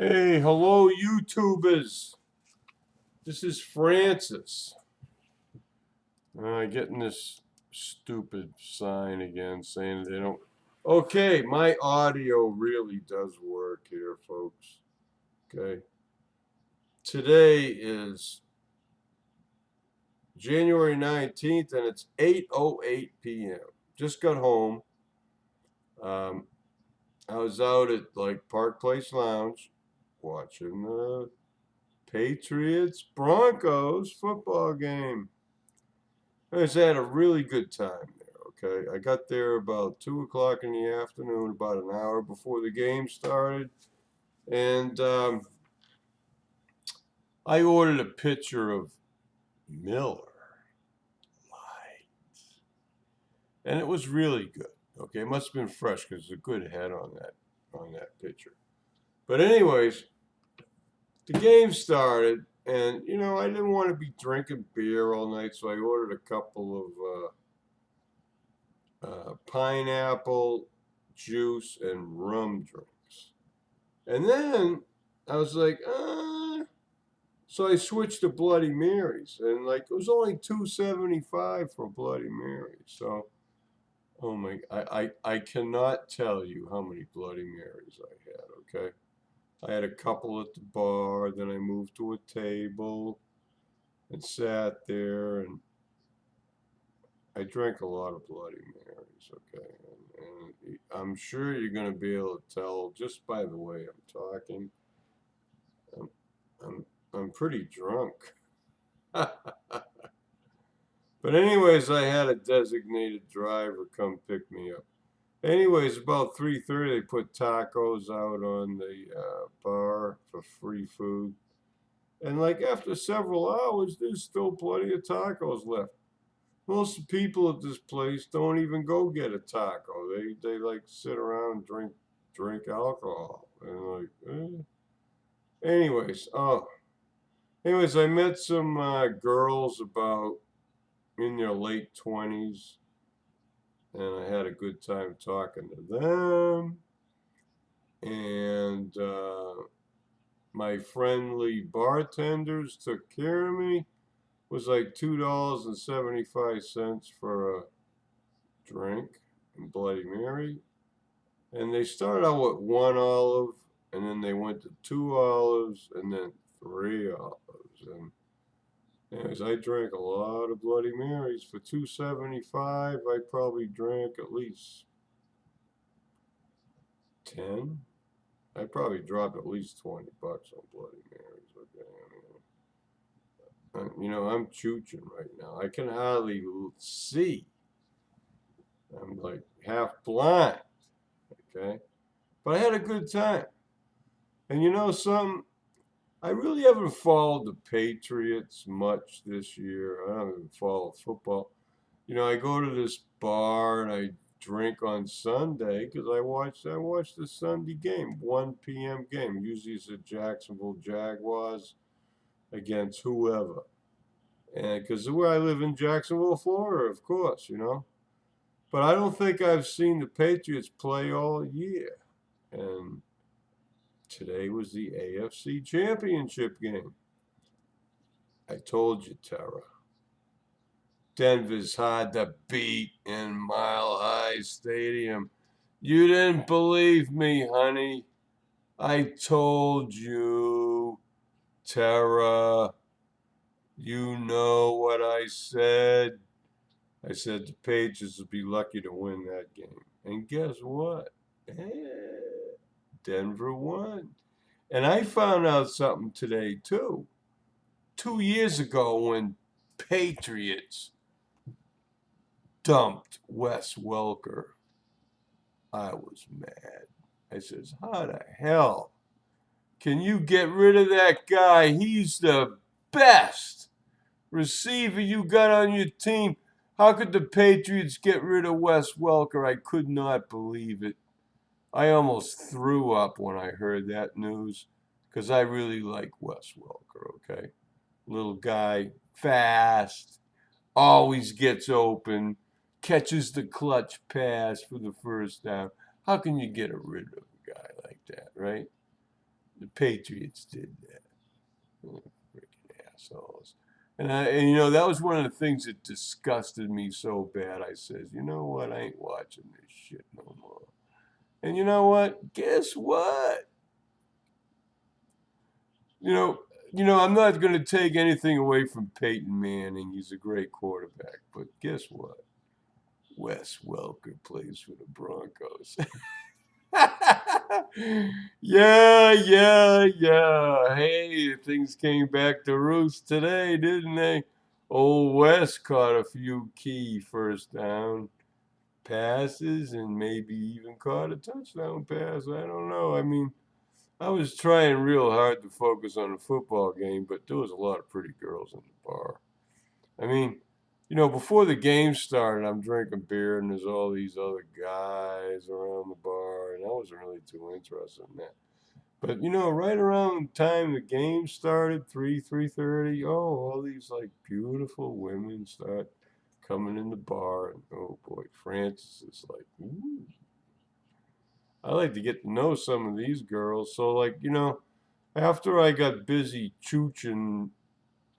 Hey, hello, YouTubers. This is Fran-Sez. Getting this stupid sign again saying they don't. Okay, my audio really does work here, folks. Okay. Today is January 19th and it's 8:08 p.m. Just got home. Um, I was out at Park Place Lounge watching the Patriots Broncos football game. I just had a really good time there, okay? I got there about 2 o'clock in the afternoon, about an hour before the game started. And I ordered a pitcher of Miller Lite. And it was really good, okay? It must have been fresh because it's a good head on that pitcher. But anyways, the game started. And, I didn't want to be drinking beer all night, so I ordered a couple of pineapple juice and rum drinks. And then I was like, so I switched to Bloody Marys, and it was only $2.75 for Bloody Mary. So, oh my, I cannot tell you how many Bloody Marys I had. Okay, I had a couple at the bar, then I moved to a table and sat there, and I drank a lot of Bloody Marys. Okay, and I'm sure you're going to be able to tell just by the way I'm talking. I'm pretty drunk. But anyways, I had a designated driver come pick me up. Anyways, about 3:30, they put tacos out on the bar for free food. And after several hours, there's still plenty of tacos left. Most of the people at this place don't even go get a taco. They sit around and drink alcohol. And Anyways, I met some girls about in their late 20s, and I had a good time talking to them. And my friendly bartenders took care of me. It was like $2.75 for a drink and Bloody Mary. And they started out with 1 olive, and then they went to 2 olives, and then 3 olives. And anyways, I drank a lot of Bloody Marys. For $2.75, I probably drank at least 10. I probably dropped at least $20 on Bloody Marys. Okay, I'm chooching right now. I can hardly see. I'm like half blind. Okay, but I had a good time. And something, I really haven't followed the Patriots much this year. I haven't even followed football. I go to this bar and I drink on Sunday because I watch the Sunday game, 1 p.m. game. Usually it's the Jacksonville Jaguars against whoever. And because where I live in Jacksonville, Florida, of course. But I don't think I've seen the Patriots play all year. And today was the AFC Championship game. I told you, Tera. Denver's hard to beat in Mile High Stadium. You didn't believe me, honey. I told you, Tera. You know what I said. I said the Patriots would be lucky to win that game. And guess what? Denver won. And I found out something today, too. 2 years ago, when Patriots dumped Wes Welker, I was mad. I says, how the hell can you get rid of that guy? He's the best receiver you got on your team. How could the Patriots get rid of Wes Welker? I could not believe it. I almost threw up when I heard that news because I really like Wes Welker, okay? Little guy, fast, always gets open, catches the clutch pass for the first down. How can you get rid of a guy like that, right? The Patriots did that. Oh, freaking assholes. And that was one of the things that disgusted me so bad. I says, you know what? I ain't watching this shit no more. And you know what? Guess what? You know, I'm not going to take anything away from Peyton Manning. He's a great quarterback. But guess what? Wes Welker plays for the Broncos. Yeah. Hey, things came back to roost today, didn't they? Old Wes caught a few key first down passes and maybe even caught a touchdown pass. I don't know. I mean, I was trying real hard to focus on the football game, but there was a lot of pretty girls in the bar. I mean, before the game started, I'm drinking beer and there's all these other guys around the bar, and I wasn't really too interested in that. But right around the time the game started, 3:30, all these like beautiful women start coming in the bar, and oh boy, Fran-Sez is like, ooh. I like to get to know some of these girls. So like, after I got busy chooching,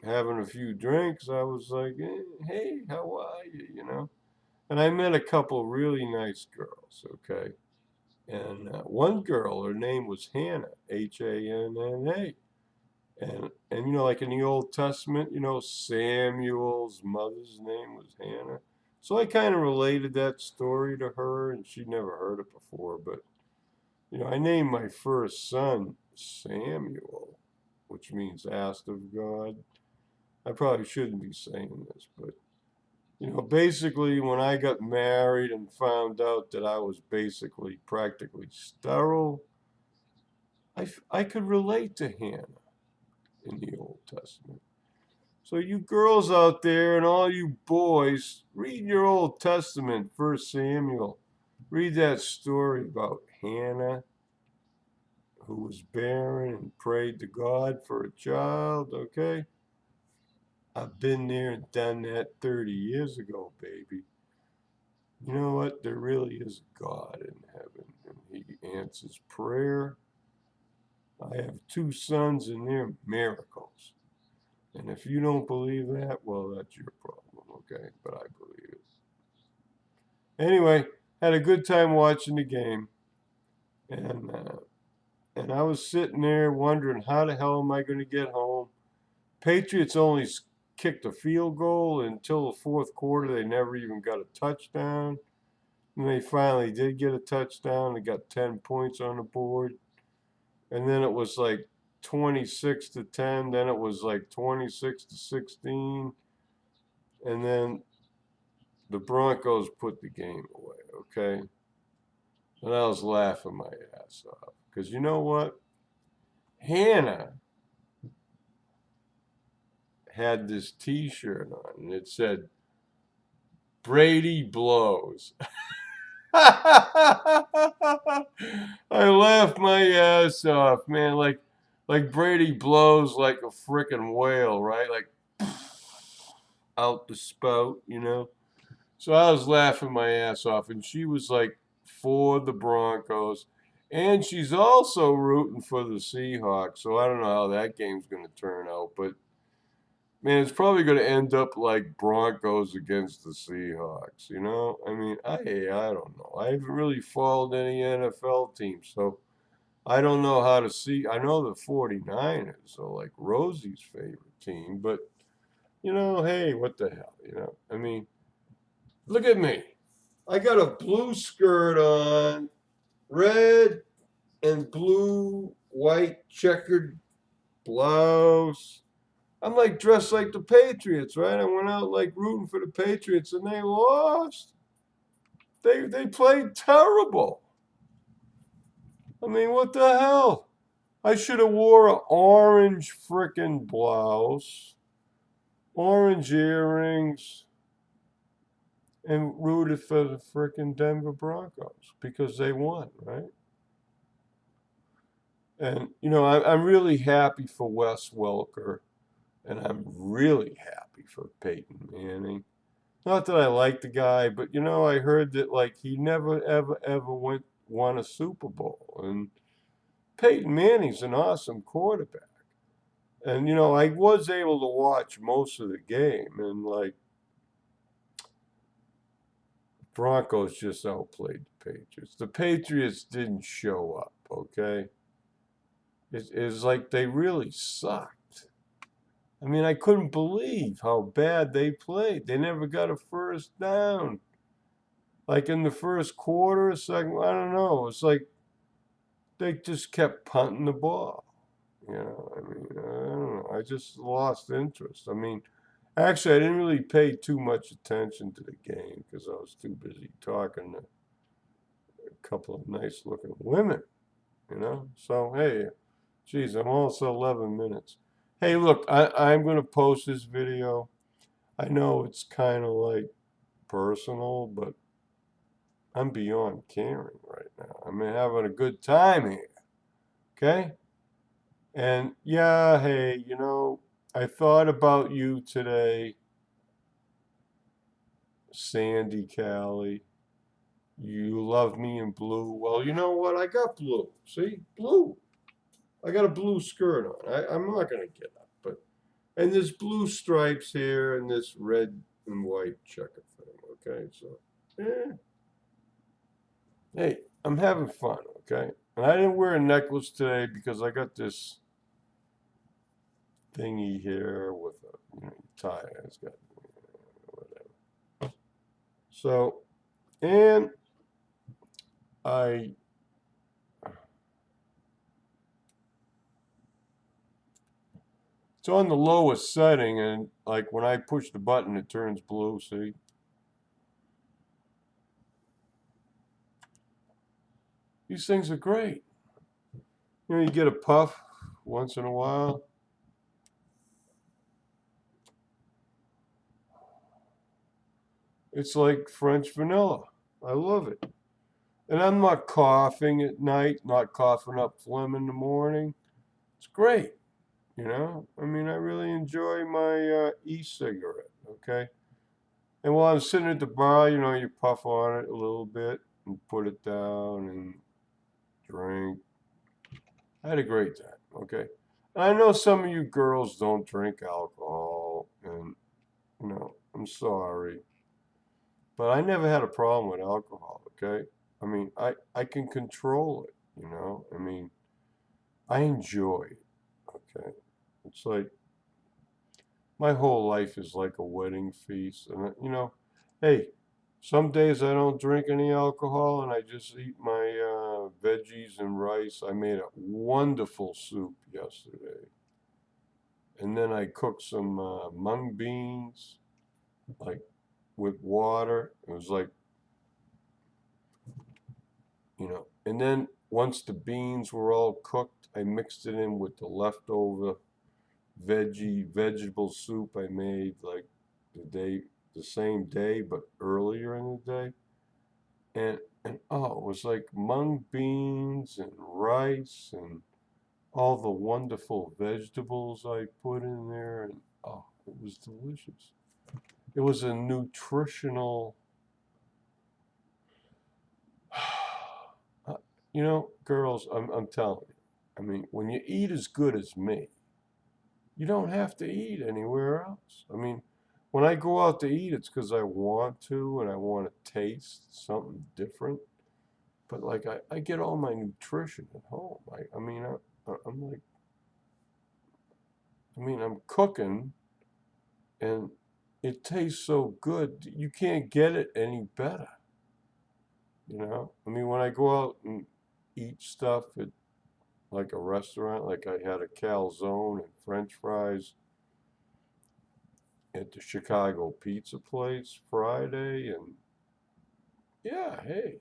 having a few drinks, I was like, hey, how are you? And I met a couple really nice girls, okay? And one girl, her name was Hannah, Hanna. And like in the Old Testament, Samuel's mother's name was Hannah. So I kind of related that story to her, and she'd never heard it before. But, I named my first son Samuel, which means asked of God. I probably shouldn't be saying this, but basically when I got married and found out that I was basically practically sterile, I could relate to Hannah in the Old Testament. So you girls out there and all you boys, read your Old Testament, 1 Samuel. Read that story about Hannah, who was barren and prayed to God for a child, okay? I've been there and done that 30 years ago, baby. You know what? There really is a God in heaven, and He answers prayer. I have 2 sons, and they're miracles. And if you don't believe that, well, that's your problem, okay? But I believe it. Anyway, had a good time watching the game, and I was sitting there wondering how the hell am I going to get home? Patriots only kicked a field goal until the fourth quarter. They never even got a touchdown. And they finally did get a touchdown. They got 10 points on the board. And then it was like 26-10. Then it was like 26-16. And then the Broncos put the game away, okay? And I was laughing my ass off. Because you know what? Hannah had this t-shirt on, and it said, Brady blows. I laughed my ass off, man. Like Brady blows like a frickin' whale, right? Like out the spout. So I was laughing my ass off, and she was like for the Broncos, and she's also rooting for the Seahawks. So I don't know how that game's gonna turn out, but man, it's probably going to end up like Broncos against the Seahawks, I mean, I don't know. I haven't really followed any NFL teams, so I don't know how to see. I know the 49ers are like Rosie's favorite team, but, hey, what the hell, I mean, look at me. I got a blue skirt on, red and blue, white checkered blouse. I'm like dressed like the Patriots, right? I went out like rooting for the Patriots and they lost. They played terrible. I mean, what the hell? I should have wore an orange frickin' blouse, orange earrings, and rooted for the frickin' Denver Broncos because they won, right? And, I'm really happy for Wes Welker, and I'm really happy for Peyton Manning. Not that I like the guy, but I heard that like he never ever won a Super Bowl, and Peyton Manning's an awesome quarterback. And, you know, I was able to watch most of the game, and, like, Broncos just outplayed the Patriots. The Patriots didn't show up, okay? It's like they really sucked. I mean, I couldn't believe how bad they played. They never got a first down. Like in the first quarter, second, I don't know. It's like they just kept punting the ball. You know, I mean, I don't know. I just lost interest. I mean, actually, I didn't really pay too much attention to the game because I was too busy talking to a couple of nice looking women, you know? So, hey, geez, I'm almost 11 minutes. Hey, look, I'm going to post this video. I know it's kind of like personal, but I'm beyond caring right now. I'm having a good time here, okay? And yeah, hey, you know, I thought about you today, Sandy Callie. You love me in blue. Well, you know what? I got blue. See? Blue. I got a blue skirt on. I'm not going to get up. But and there's blue stripes here and this red and white checker thing. Okay? So, yeah. Hey, I'm having fun. Okay? And I didn't wear a necklace today because I got this thingy here with a tie. It's got whatever. So, and I it's on the lowest setting, and like when I push the button, it turns blue. See? These things are great. You know, you get a puff once in a while. It's like French vanilla. I love it. And I'm not coughing at night, not coughing up phlegm in the morning. It's great. You know, I mean, I really enjoy my e-cigarette, okay? And while I'm sitting at the bar, you know, you puff on it a little bit and put it down and drink. I had a great time, okay? And I know some of you girls don't drink alcohol, and, you know, I'm sorry. But I never had a problem with alcohol, okay? I mean, I can control it, you know? I mean, I enjoy it, okay? It's like my whole life is like a wedding feast. And, you know, hey, some days I don't drink any alcohol and I just eat my veggies and rice. I made a wonderful soup yesterday. And then I cooked some mung beans, like with water. It was like, you know, and then once the beans were all cooked, I mixed it in with the leftover vegetable soup I made like the same day, but earlier in the day. And oh, it was like mung beans and rice and all the wonderful vegetables I put in there, and oh, it was delicious. It was a nutritional. You know, girls, I'm telling you. I mean, when you eat as good as me, you don't have to eat anywhere else. I mean, when I go out to eat, it's because I want to and I want to taste something different. But like, I get all my nutrition at home. I mean, I'm like, I mean, I'm cooking and it tastes so good. You can't get it any better. You know? I mean, when I go out and eat stuff at like a restaurant, like I had a calzone and French fries at the Chicago pizza place Friday, and yeah, hey,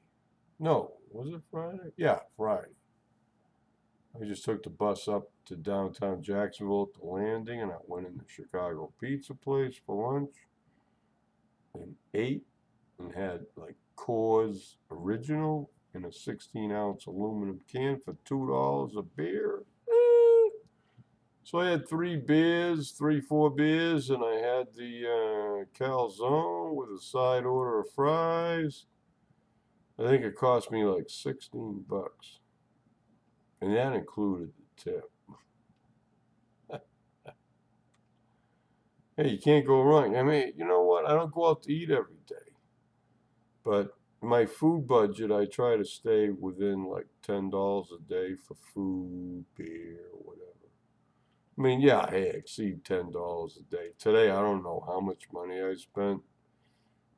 no, was it Friday? Yeah, Friday. I just took the bus up to downtown Jacksonville at the landing, and I went in the Chicago pizza place for lunch and ate and had like Coors Original in a 16-ounce aluminum can for $2 a beer. So I had 4 beers, and I had the calzone with a side order of fries. I think it cost me like $16. And that included the tip. Hey, you can't go wrong. I mean, you know what? I don't go out to eat every day. But my food budget, I try to stay within like $10 a day for food, beer, whatever. I mean, yeah, I exceed $10 a day. Today, I don't know how much money I spent.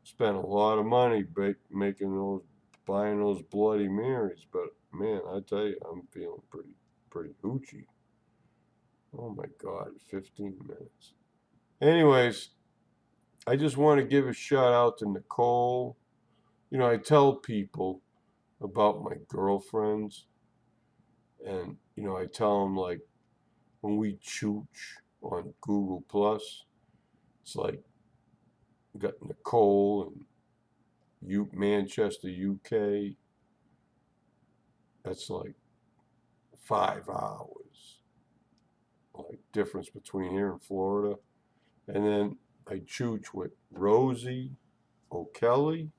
Spent a lot of money making buying those Bloody Marys. But man, I tell you, I'm feeling pretty hoochie. Oh my God, 15 minutes. Anyways, I just want to give a shout out to Nicole. You know, I tell people about my girlfriends, and you know, I tell them like when we chooch on Google Plus, it's like we got Nicole and Manchester, UK. That's like 5 hours, like difference between here and Florida. And then I chooch with Rosie O'Kelly,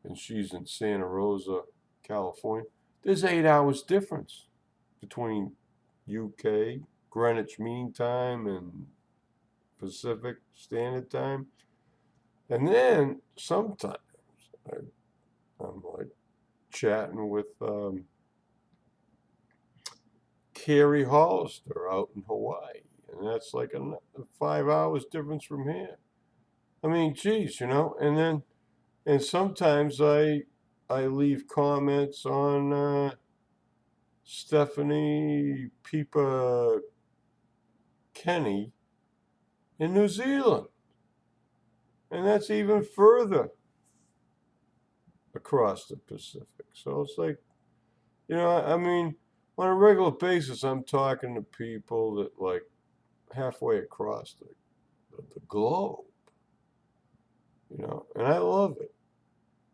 and she's in Santa Rosa, California. There's 8 hours difference between UK, Greenwich Mean Time, and Pacific Standard Time. And then sometimes I'm like chatting with Carrie Hollister out in Hawaii, and that's like a 5 hours difference from here. I mean, geez, you know. And sometimes I leave comments on Stephanie Pipa Kenny in New Zealand, and that's even further across the Pacific. So it's like, you know, I mean, on a regular basis, I'm talking to people that like halfway across the globe, you know, and I love it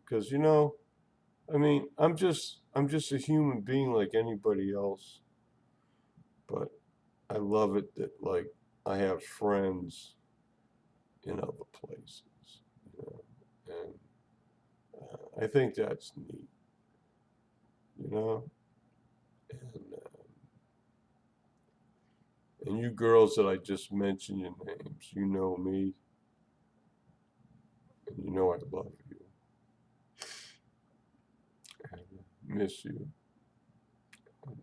because, you know, I mean, I'm just a human being like anybody else, but I love it that like I have friends in other places, you know, and I think that's neat, you know, and and you girls that I just mentioned your names, you know me, and you know I love you, and miss you, and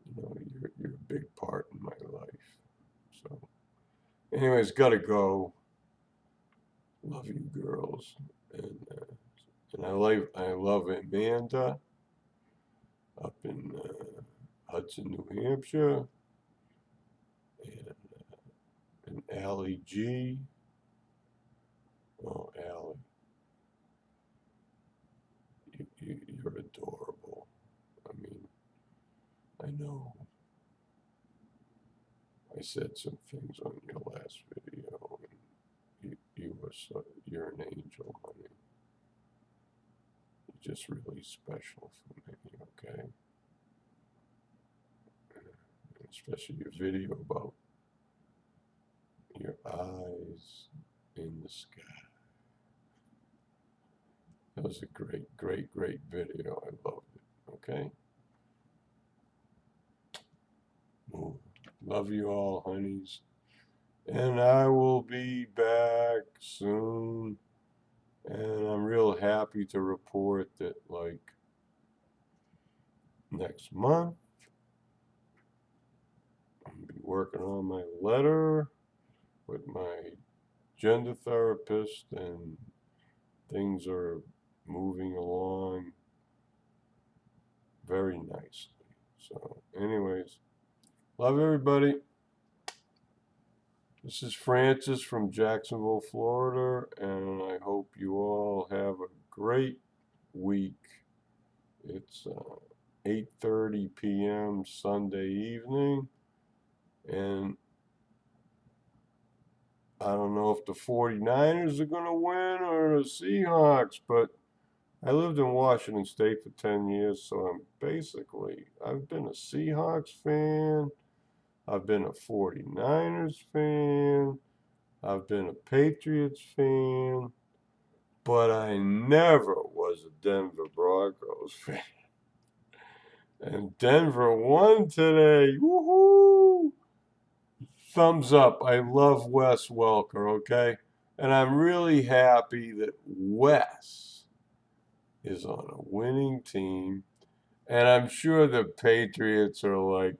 you know you're a big part in my life. So, anyways, gotta go. Love you, girls, and I love Amanda up in Hudson, New Hampshire, and Allie G. Oh, Allie, you're adorable. I mean, I know I said some things on your last video, and you're an angel, honey. You're just really special for me, okay? Especially your video about your eyes in the sky. That was a great video. I loved it. Okay? Well, love you all, honeys. And I will be back soon. And I'm real happy to report that, like, next month, I'm going to be working on my letter with my gender therapist, and things are moving along very nicely. So, anyways, love everybody. This is Fran-Sez from Jacksonville, Florida, and I hope you all have a great week. It's 8:30 p.m. Sunday evening, and I don't know if the 49ers are going to win or the Seahawks, but I lived in Washington State for 10 years, so I've been a Seahawks fan, I've been a 49ers fan, I've been a Patriots fan, but I never was a Denver Broncos fan. And Denver won today. Woohoo! Thumbs up. I love Wes Welker, okay? And I'm really happy that Wes is on a winning team. And I'm sure the Patriots are like,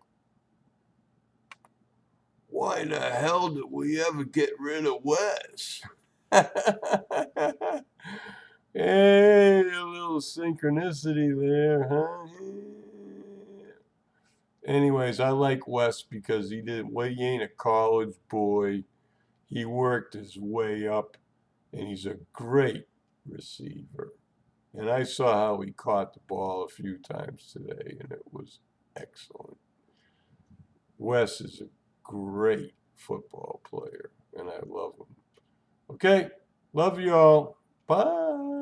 why the hell did we ever get rid of Wes? Hey, a little synchronicity there, huh? Anyways, I like Wes because he ain't a college boy. He worked his way up, and he's a great receiver. And I saw how he caught the ball a few times today, and it was excellent. Wes is a great football player, and I love him. Okay, love you all. Bye.